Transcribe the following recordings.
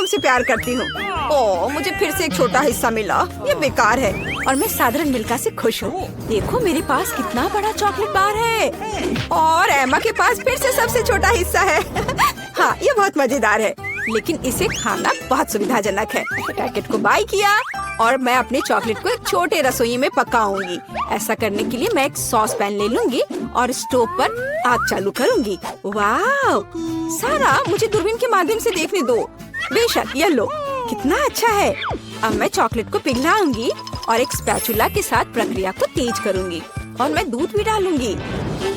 तुमसे प्यार करती हूँ। ओह, मुझे फिर से एक छोटा हिस्सा मिला। ये बेकार है और मैं साधारण मिल्का से खुश हूँ। देखो मेरे पास कितना बड़ा चॉकलेट बार है और एमा के पास फिर से सबसे छोटा हिस्सा है। हाँ, ये बहुत मजेदार है, लेकिन इसे खाना बहुत सुविधाजनक है। पैकेट को बाय किया और मैं अपने चॉकलेट को एक छोटे रसोई में पकाऊंगी। ऐसा करने के लिए मैं एक सॉस पैन ले लूंगी और स्टोव पर आग चालू करूंगी। वाह सारा, मुझे दूरबीन के माध्यम से देखने दो। बेशक, ये लो, कितना अच्छा है। अब मैं चॉकलेट को पिघलाऊंगी और एक स्पैचुला के साथ प्रक्रिया को तेज करूंगी और मैं दूध भी डालूंगी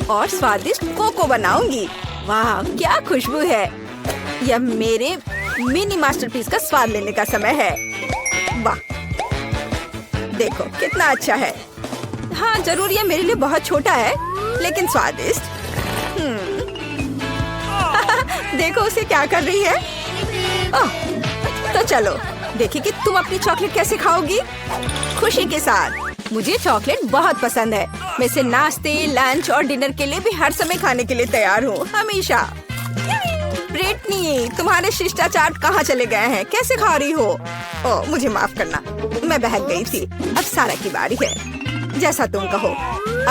और स्वादिष्ट कोको बनाऊंगी। वाह क्या खुशबू है। यह मेरे मिनी मास्टरपीस का स्वाद लेने का समय है। वाह देखो कितना अच्छा है। हाँ जरूर यह मेरे लिए बहुत छोटा है, लेकिन स्वादिष्ट। देखो उसे क्या कर रही है। ओह, तो चलो देखिए कि तुम अपनी चॉकलेट कैसे खाओगी। खुशी के साथ। मुझे चॉकलेट बहुत पसंद है। मैं इसे नाश्ते, लंच और डिनर के लिए भी हर समय खाने के लिए तैयार हूँ, हमेशा। ब्रिटनी, तुम्हारे शिष्टाचार कहाँ चले गए हैं? कैसे खा रही हो? ओह, मुझे माफ करना, मैं बहक गई थी। अब सारा की बारी है। जैसा तुम कहो।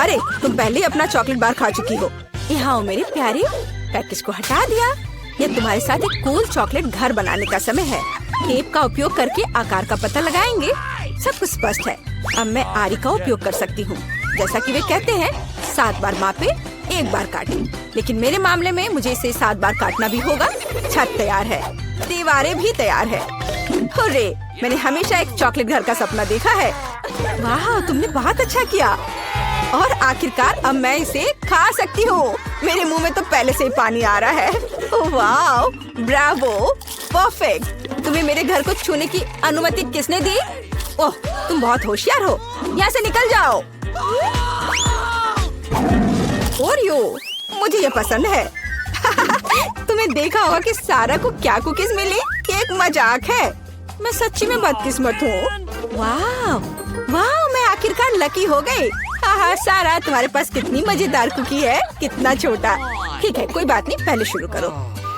अरे तुम पहले ही अपना चॉकलेट बार खा चुकी हो। यहाँ हो मेरे प्यारे। पैकेज को हटा दिया। यह तुम्हारे साथ एक कूल चॉकलेट घर बनाने का समय है। टेप का उपयोग करके आकार का पता लगाएंगे। सब कुछ स्पष्ट है। अब मैं आरी का उपयोग कर सकती हूँ। जैसा कि वे कहते हैं, 7 बार मापे, 1 बार काटे। लेकिन मेरे मामले में मुझे इसे 7 बार काटना भी होगा। छत तैयार है, दीवारें भी तैयार है। हुर्रे, मैंने हमेशा एक चॉकलेट घर का सपना देखा है। वाह, तुमने बहुत अच्छा किया। और आखिरकार अब मैं इसे खा सकती हूँ। मेरे मुंह में तो पहले से ही पानी आ रहा है। वाह, ब्रावो, परफेक्ट। तुम्हें मेरे घर को छूने की अनुमति किसने दी? ओह, तुम बहुत होशियार हो। यहाँ से निकल जाओ। ओरियो, मुझे ये पसंद है। तुम्हें देखा होगा कि सारा को क्या कुकीज मिली? ये एक मजाक है। मैं सच्ची में बदकिस्मत हूँ। वाह वाह, मैं आखिरकार लकी हो गई। हाँ सारा, तुम्हारे पास कितनी मजेदार कुकी है। कितना छोटा। ठीक है, कोई बात नहीं, पहले शुरू करो।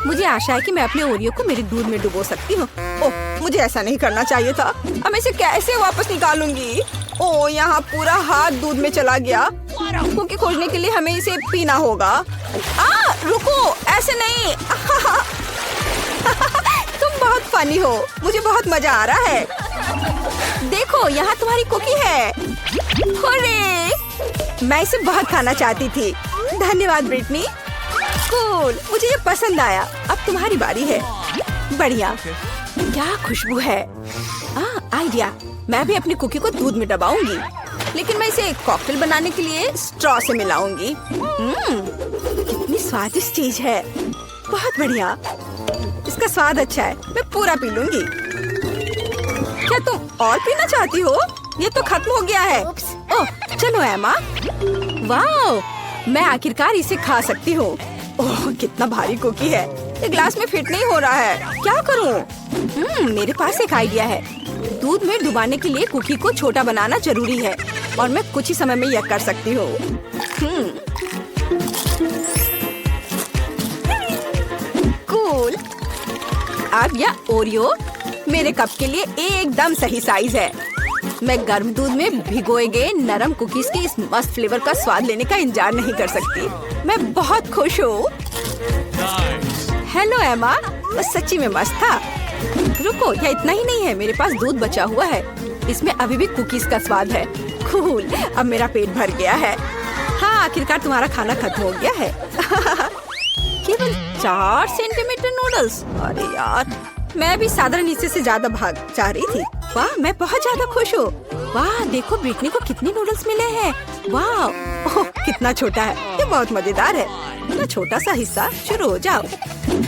मुझे आशा है कि मैं अपने ओरियो को मेरे दूध में डुबो सकती हूँ। ओह, मुझे ऐसा नहीं करना चाहिए था। अब मैं इसे कैसे वापस निकालूंगी? ओह, यहाँ पूरा हाथ दूध में चला गया। कुकी खोजने के लिए हमें इसे पीना होगा। रुको, ऐसे नहीं। तुम बहुत फनी हो। मुझे बहुत मजा आ रहा है। देखो, यहाँ तुम्हारी कुकी है। हुर्रे! मैं इसे बहुत खाना चाहती थी। धन्यवाद ब्रिटनी। कूल, मुझे ये पसंद आया। अब तुम्हारी बारी है। बढ़िया, क्या खुशबू है। आइडिया, मैं भी अपनी कुकी को दूध में डबाऊंगी, लेकिन मैं इसे एक कॉकटेल बनाने के लिए स्ट्रॉ से मिलाऊंगी। कितनी स्वादिष्ट चीज है। बहुत बढ़िया, इसका स्वाद अच्छा है। मैं पूरा पी लूंगी। क्या तुम और पीना चाहती हो? ये तो खत्म हो गया है। ओह, चलो एमा। वाह, मैं आखिरकार इसे खा सकती हूँ। ओह, कितना भारी कुकी है। ये ग्लास में फिट नहीं हो रहा है। क्या करूँ? मेरे पास एक आइडिया है। दूध में डुबाने के लिए कुकी को छोटा बनाना जरूरी है और मैं कुछ ही समय में यह कर सकती हूँ। कूल। अब यह ओरियो मेरे कप के लिए एकदम सही साइज है। मैं गर्म दूध में भिगोए गए नरम कुकीज के इस मस्त फ्लेवर का स्वाद लेने का इंतजार नहीं कर सकती। मैं बहुत खुश हूँ। हेलो एमा, बस सच्ची में मस्त था। रुको, यह इतना ही नहीं है। मेरे पास दूध बचा हुआ है। इसमें अभी भी कुकीज का स्वाद है। कूल, अब मेरा पेट भर गया है। हाँ, आखिरकार तुम्हारा खाना खत्म हो गया है। केवल 4 सेंटीमीटर नूडल्स। अरे यार, मैं भी साधारण हिस्से से ज्यादा भाग चाह रही थी। वाह, मैं बहुत ज्यादा खुश हूँ। वाह, देखो ब्रिटनी को कितने नूडल्स मिले हैं। वाह, ओह, कितना छोटा है। ये बहुत मजेदार है। इतना छोटा सा हिस्सा। शुरू हो जाओ।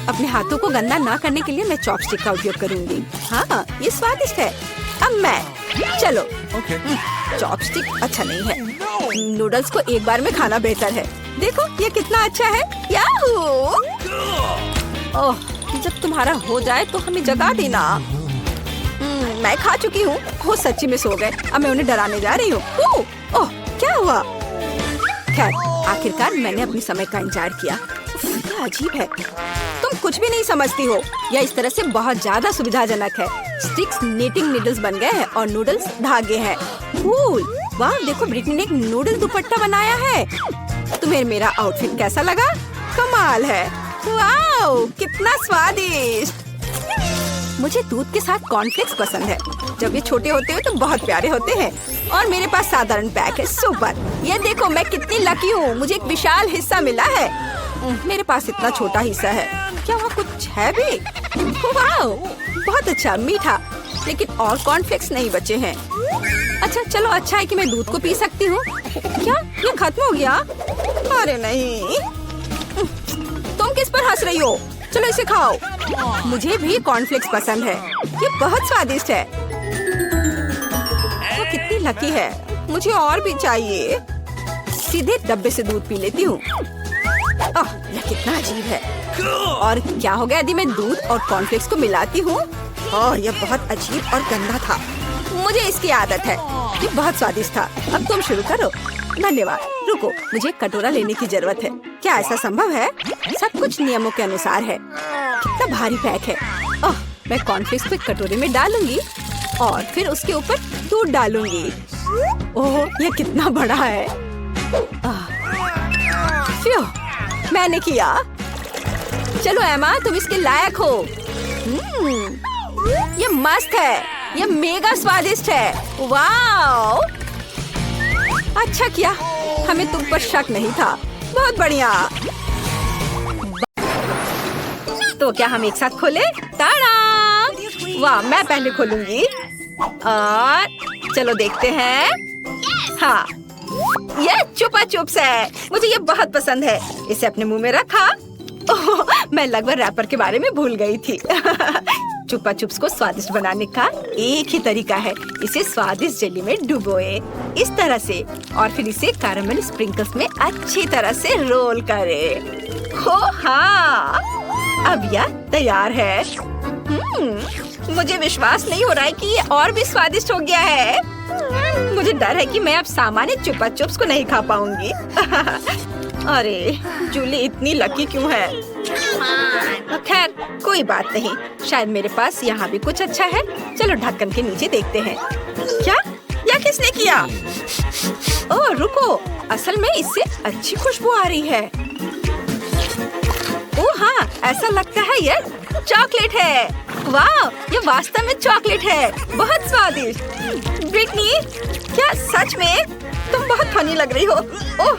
अपने हाथों को गंदा ना करने के लिए मैं चॉपस्टिक का उपयोग करूंगी। हाँ, ये स्वादिष्ट है। अब मैं, चलो। चॉपस्टिक अच्छा नहीं है। नूडल्स को एक बार में खाना बेहतर है। देखो, ये कितना अच्छा है। याहू! ओह, जब तुम्हारा हो जाए तो हमें जगा देना। मैं खा चुकी हूँ। वो सच्ची में सो गए। अब मैं उन्हें डराने जा रही हूँ। ओह, क्या हुआ? खैर, आखिरकार मैंने अपने समय का इंतजार किया। क्या अजीब है। तुम कुछ भी नहीं समझती हो। यह इस तरह से बहुत ज्यादा सुविधाजनक है। स्टिक्स नीटिंग नीडल्स बन गए हैं और नूडल्स धागे हैं। कूल। वाह, देखो ब्रिटनी ने एक नूडल दुपट्टा बनाया है। तुम्हें मेरा आउटफिट कैसा लगा? कमाल है। वाह, कितना स्वादिष्ट। मुझे दूध के साथ कॉर्नफ्लेक्स पसंद है। जब ये छोटे होते हैं तो बहुत प्यारे होते हैं। और मेरे पास साधारण पैक है। सुपर। ये देखो मैं कितनी लकी हूँ, मुझे एक विशाल हिस्सा मिला है। मेरे पास इतना छोटा हिस्सा है। क्या वहाँ कुछ है भी? वाह, बहुत अच्छा, मीठा। लेकिन और कॉर्नफ्लेक्स नहीं बचे हैं। अच्छा चलो, अच्छा है कि मैं दूध को पी सकती हूँ। क्या ये खत्म हो गया? अरे नहीं, तुम किस पर हंस रही हो? चलो इसे खाओ। मुझे भी कॉर्नफ्लेक्स पसंद है। ये बहुत स्वादिष्ट है। वो कितनी लकी है। मुझे और भी चाहिए। सीधे डब्बे से दूध पी लेती हूँ। यह कितना अजीब है। और क्या हो गया यदि मैं दूध और कॉर्नफ्लेक्स को मिलाती हूँ? यह बहुत अजीब और गंदा था। मुझे इसकी आदत है। ये बहुत स्वादिष्ट था। अब तुम शुरू करो। धन्यवाद। रुको, मुझे एक कटोरा लेने की जरूरत है। क्या ऐसा संभव है? सब कुछ नियमों के अनुसार है। कितना भारी पैक है। मैं कॉर्नफ्लेक्स को कटोरे में डालूंगी और फिर उसके ऊपर दूध डालूंगी। ओह, ये कितना बड़ा है। मैंने किया। चलो एमा, तुम इसके लायक हो। ये मस्त है। ये मेगा स्वादिष्ट है। वाओ, अच्छा किया, हमें तुम पर शक नहीं था। बहुत बढ़िया। तो क्या हम एक साथ खोले? ताड़ा! वाह, मैं पहले खोलूंगी। और चलो देखते हैं। हाँ, ये चुपा चुप्स है। मुझे ये बहुत पसंद है। इसे अपने मुंह में रखा। मैं लगभग रैपर के बारे में भूल गई थी। चुपा चुप्स को स्वादिष्ट बनाने का एक ही तरीका है। इसे स्वादिष्ट जेली में डुबोए इस तरह से, और फिर इसे कैरामल स्प्रिंकल्स में अच्छी तरह से रोल करे। हाँ, अब यह तैयार है। मुझे विश्वास नहीं हो रहा है कि ये और भी स्वादिष्ट हो गया है। मुझे डर है कि मैं अब सामान्य चुपा चुप्स को नहीं खा पाऊंगी। अरे, जूली इतनी लकी क्यों है? खैर, कोई बात नहीं। शायद मेरे पास यहाँ भी कुछ अच्छा है। चलो ढक्कन के नीचे देखते हैं। क्या? यह किसने किया? ओह रुको, असल में इससे अच्छी खुशबू आ रही है। ओह हाँ, ऐसा लगता है ये चॉकलेट है। वाह, ये वास्तव में चॉकलेट है। बहुत स्वादिष्ट। ब्रिटनी, क्या सच में? तुम बहुत फनी लग रही हो। ओह,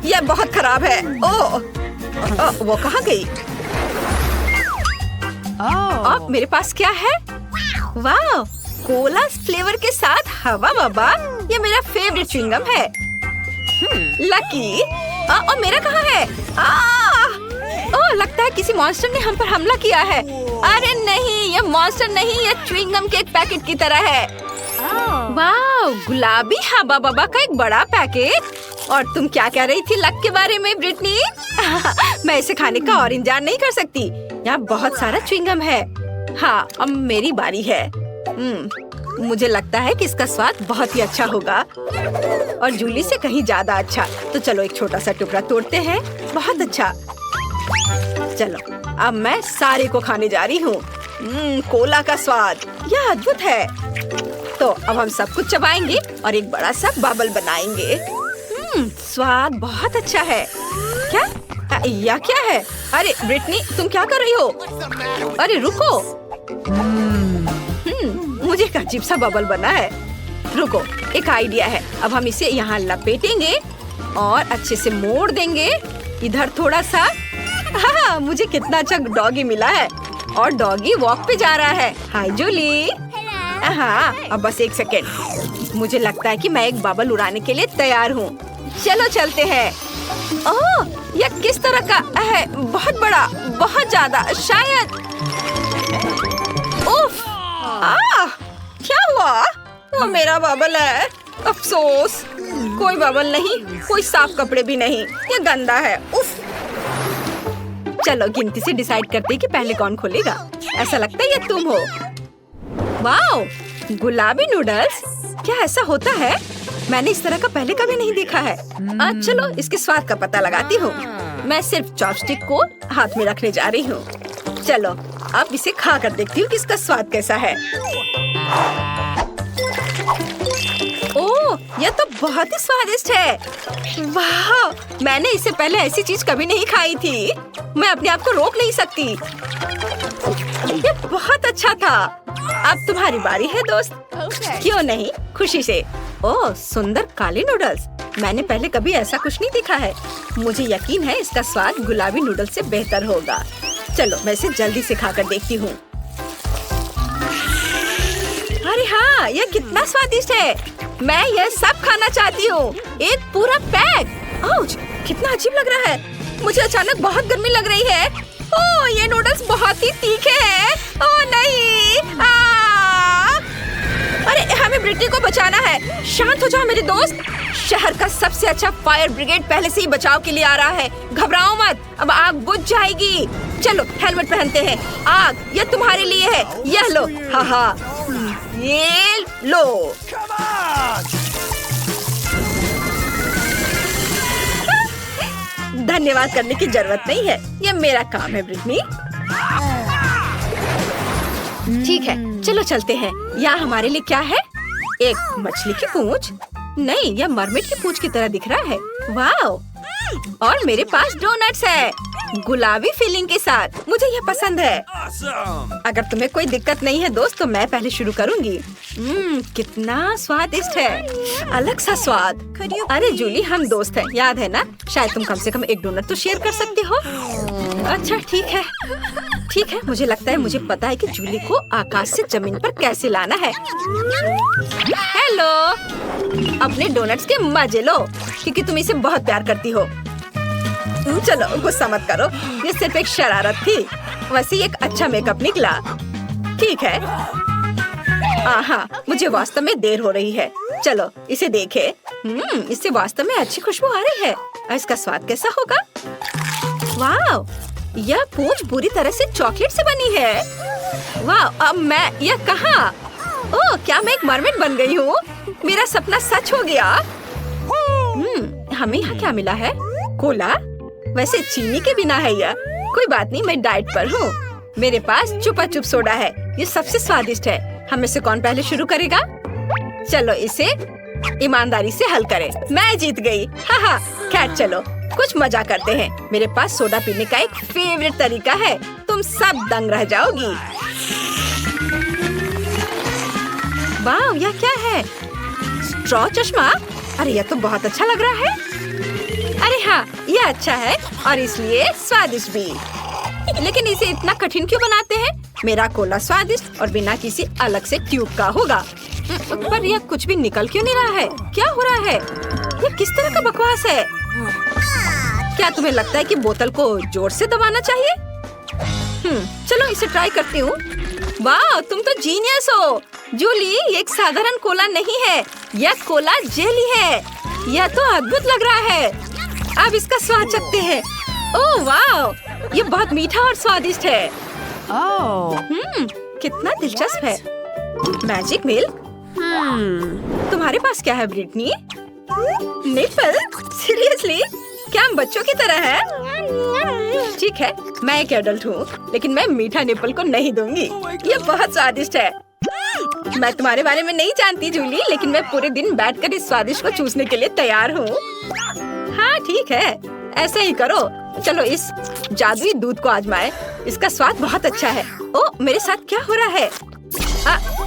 यह बहुत खराब है। ओह, वो कहाँ गई? अब मेरे पास क्या है? वाह, कोला फ्लेवर के साथ हवा बाबा। ये मेरा फेवरेट च्युइंगम है। लकी। और मेरा कहाँ है? ओह, लगता है किसी मॉन्स्टर ने हम पर हमला किया है। अरे नहीं, ये मॉन्स्टर नहीं, ये च्युइंगम के एक पैकेट की तरह है। वाह, गुलाबी हवा बाबा का एक बड़ा पैकेट। और तुम क्या कह रही थी लक के बारे में ब्रिटनी? मैं इसे खाने का और इंतजार नहीं कर सकती। यहाँ बहुत सारा च्युइंगम है। हाँ, अब मेरी बारी है। मुझे लगता है कि इसका स्वाद बहुत ही अच्छा होगा और जूली से कहीं ज्यादा अच्छा। तो चलो एक छोटा सा टुकड़ा तोड़ते हैं। बहुत अच्छा। चलो, अब मैं सारे को खाने जा रही हूँ। कोला का स्वाद, यह अद्भुत है। तो अब हम सब कुछ चबाएंगे और एक बड़ा सा बबल बनाएंगे। स्वाद बहुत अच्छा है। क्या? यह क्या है? अरे ब्रिटनी, तुम क्या कर रही हो? अरे रुको। मुझे एक अजीब सा बबल बना है। रुको, एक आइडिया है। अब हम इसे यहाँ लपेटेंगे और अच्छे से मोड़ देंगे। इधर थोड़ा सा। हाँ, मुझे कितना अच्छा डॉगी मिला है और डॉगी वॉक पे जा रहा है। हाय जूली। हाँ, अब बस एक सेकेंड। मुझे लगता है कि मैं एक बबल उड़ाने के लिए तैयार हूँ। चलो चलते हैं। ओह, यह किस तरह का है? बहुत बड़ा, बहुत ज्यादा, शायद। उफ, क्या हुआ? वो मेरा बबल है। अफसोस, कोई बबल नहीं, कोई साफ कपड़े भी नहीं। ये गंदा है। उफ। चलो गिनती से डिसाइड करते हैं कि पहले कौन खोलेगा। ऐसा लगता है ये तुम हो। वाओ, गुलाबी नूडल्स। क्या ऐसा होता है? मैंने इस तरह का पहले कभी नहीं देखा है। चलो इसके स्वाद का पता लगाती हूँ। मैं सिर्फ चॉपस्टिक को हाथ में रखने जा रही हूँ। चलो अब इसे खा कर देखती हूँ कि इसका स्वाद कैसा है। ओह, यह तो बहुत ही स्वादिष्ट है। वाह, मैंने इससे पहले ऐसी चीज कभी नहीं खाई थी। मैं अपने आप को रोक नहीं सकती। यह बहुत अच्छा था। अब तुम्हारी बारी है दोस्त। क्यों नहीं, खुशी से। ओह, सुंदर काले नूडल्स। मैंने पहले कभी ऐसा कुछ नहीं देखा है। मुझे यकीन है इसका स्वाद गुलाबी नूडल्स से बेहतर होगा। चलो मैं इसे जल्दी से खाकर देखती हूँ। अरे हाँ, यह कितना स्वादिष्ट है। मैं यह सब खाना चाहती हूँ, एक पूरा पैक। आउच, कितना अजीब लग रहा है। मुझे अचानक बहुत गर्मी लग रही है। ओह, ये नूडल्स बहुत ही तीखे हैं। ओह नहीं, अरे हमें ब्रिटनी को बचाना है। शांत हो जाओ मेरे दोस्त। शहर का सबसे अच्छा फायर ब्रिगेड पहले से ही बचाव के लिए आ रहा है। घबराओ मत, अब आग बुझ जाएगी। चलो हेलमेट पहनते हैं। आग यह तुम्हारे लिए है, यह लो। हाँ हाँ, ये लो। धन्यवाद करने की जरूरत नहीं है, यह मेरा काम है ब्रिटनी। ठीक है, चलो चलते हैं। यहाँ हमारे लिए क्या है? एक मछली की पूंछ? नहीं, यह मरमेड की पूंछ की तरह दिख रहा है। वाओ! और मेरे पास डोनट्स है, गुलाबी फीलिंग के साथ। मुझे यह पसंद है। अगर तुम्हें कोई दिक्कत नहीं है दोस्त, तो मैं पहले शुरू करूंगी। कितना स्वादिष्ट है, अलग सा स्वाद। अरे जूली, हम दोस्त हैं, याद है ना? शायद तुम कम से कम एक डोनट तो शेयर कर सकते हो। अच्छा ठीक है, ठीक है। मुझे लगता है मुझे पता है कि जूली को आकाश से जमीन पर कैसे लाना है। हेलो, अपने डोनट्स के मजे लो, क्योंकि तुम इसे बहुत प्यार करती हो। चलो गुस्सा मत करो, ये सिर्फ एक शरारत थी। वैसे एक अच्छा मेकअप निकला। ठीक है। हाँ, मुझे वास्तव में देर हो रही है। चलो इसे देखे। इससे वास्तव में अच्छी खुशबू आ रही है। और इसका स्वाद कैसा होगा? वाह, यह पूंछ पूरी तरह से चॉकलेट से बनी है। वाह, अब मैं यह कहाँ? ओह, क्या मैं एक मरमेड बन गई हूँ? मेरा सपना सच हो गया। हमें यहाँ क्या मिला है? कोला? वैसे चीनी के बिना है यह। कोई बात नहीं, मैं डाइट पर हूँ। मेरे पास चुपा चुप सोडा है, ये सबसे स्वादिष्ट है। हम में से कौन पहले शुरू करेगा? चलो इसे ईमानदारी से हल करें। मैं जीत गई। हाँ, खैर चलो कुछ मजा करते हैं। मेरे पास सोडा पीने का एक फेवरेट तरीका है, तुम सब दंग रह जाओगी। वाह, यह क्या है? स्ट्रॉ चश्मा? अरे यह तो बहुत अच्छा लग रहा है। अरे हाँ, यह अच्छा है और इसलिए स्वादिष्ट भी। लेकिन इसे इतना कठिन क्यों बनाते हैं? मेरा कोला स्वादिष्ट और बिना किसी अलग से ट्यूब का होगा। पर यह कुछ भी निकल क्यों नहीं रहा है? क्या हो रहा है? यह किस तरह का बकवास है? क्या तुम्हें लगता है कि बोतल को जोर से दबाना चाहिए? चलो इसे ट्राई करती हूँ। वाह, तुम तो जीनियस हो जूली। ये एक साधारण कोला नहीं है, यह कोला जेली है। यह तो अद्भुत लग रहा है। अब इसका स्वाद चखते हैं। ओह वाह, ये बहुत मीठा और स्वादिष्ट है। कितना दिलचस्प है। Magic milk? तुम्हारे पास क्या है ब्रिटनी? निपल? सीरियसली? क्या हम बच्चों की तरह हैं? ठीक है, मैं एक एडल्ट हूँ, लेकिन मैं मीठा निपल को नहीं दूंगी। ये बहुत स्वादिष्ट है। मैं तुम्हारे बारे में नहीं जानती जूली, लेकिन मैं पूरे दिन बैठकर इस स्वादिष्ट को चूसने के लिए तैयार हूँ। हाँ ठीक है, ऐसा ही करो। चलो इस जादुई दूध को आजमाएं। इसका स्वाद बहुत अच्छा है। ओह, मेरे साथ क्या हो रहा है?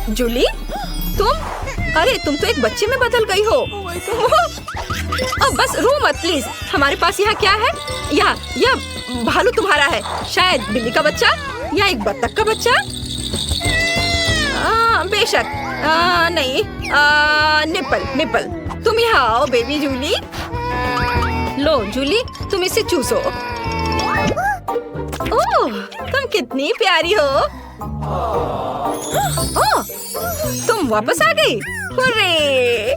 जूली, अरे तुम तो एक बच्चे में बदल गई हो। बस रो मत प्लीज। हमारे पास यहाँ क्या है? यह भालू तुम्हारा है, शायद बिल्ली का बच्चा या एक बत्तख का बच्चा। बेशक नहीं। निपल, तुम यहाँ आओ बेबी जूली। लो जूली, तुम इसे चूसो। ओह, तुम कितनी प्यारी हो। ओह, तुम वापस आ गई। हुर्रे!